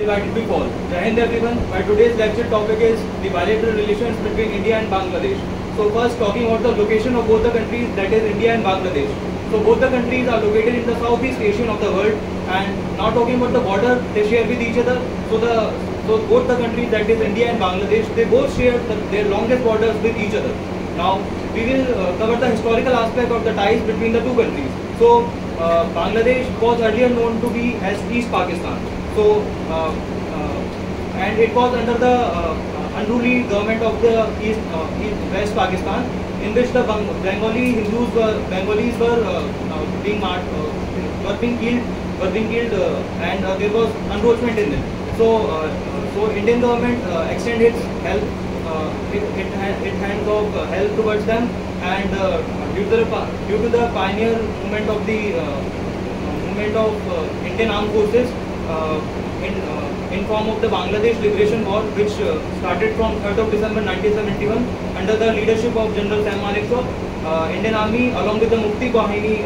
Divided before. Jai Hind everyone. My today's lecture topic is the bilateral relations between India and Bangladesh. So first talking about the location of both the countries, that is India and Bangladesh. So both the countries are located in the Southeast Asian of the world, and now talking about the border they share with each other. So both the countries, that is India and Bangladesh, they both share their longest borders with each other. Now we will cover the historical aspect of the ties between the two countries. So Bangladesh was earlier known to be as East Pakistan. So and it was under the unruly government of the West Pakistan, in which the Bengalis were being killed, and there was enroachment in them. So Indian government extended its help, it hands of help towards them, and due to the pioneer movement of Indian armed forces in form of the Bangladesh Liberation War, which started from 3rd of December 1971 under the leadership of General Sam Manekshaw. Indian Army, along with the Mukti Bahini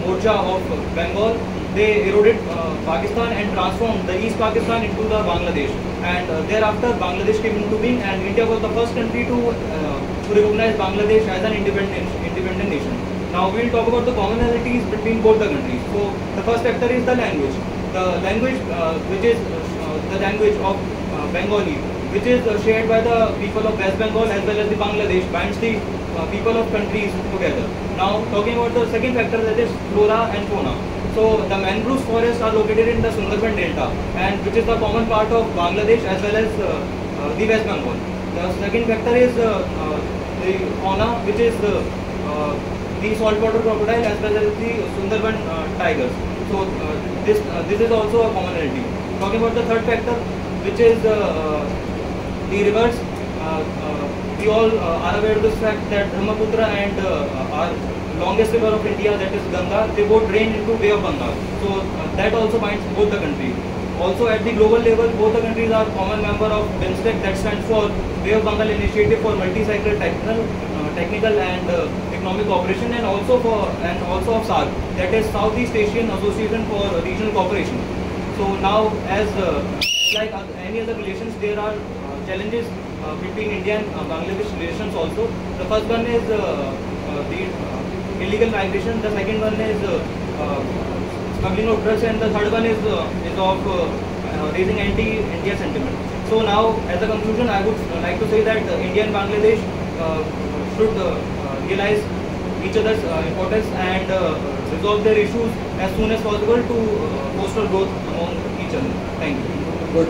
Morcha of Bengal, they eroded Pakistan and transformed the East Pakistan into the Bangladesh. And thereafter Bangladesh came into being, and India was the first country to recognize Bangladesh as an independent nation. Now we will talk about the commonalities between both the countries. So the first factor is the language. The language, which is the language of Bengali, which is shared by the people of West Bengal as well as the Bangladesh, binds the people of countries together. Now talking about the second factor, that is flora and fauna. So the mangrove forests are located in the Sundarban Delta, and which is the common part of Bangladesh as well as the West Bengal. The second factor is the fauna, which is the saltwater crocodile as well as the Sundarban tigers. So this is also a commonality. Talking about the third factor, which is the rivers. We all are aware of this fact that Brahmaputra and our longest river of India, that is Ganga, they both drain into Bay of Bengal. So that also binds both the countries. Also at the global level, both the countries are common member of BIMSTEC, that stands for Bay of Bengal Initiative for Multi-Sector Technical and Economic Cooperation, and also of SAARC, that is Southeast Asian Association for Regional Cooperation. So now, as like any other relations, there are challenges between India and Bangladesh relations also. The first one is the illegal migration. The second one is smuggling of drugs, and the third one is of raising anti-India sentiment. So now, as a conclusion, I would like to say that India and Bangladesh should realize each other's importance and resolve their issues as soon as possible to foster growth among each other. Thank you. Good.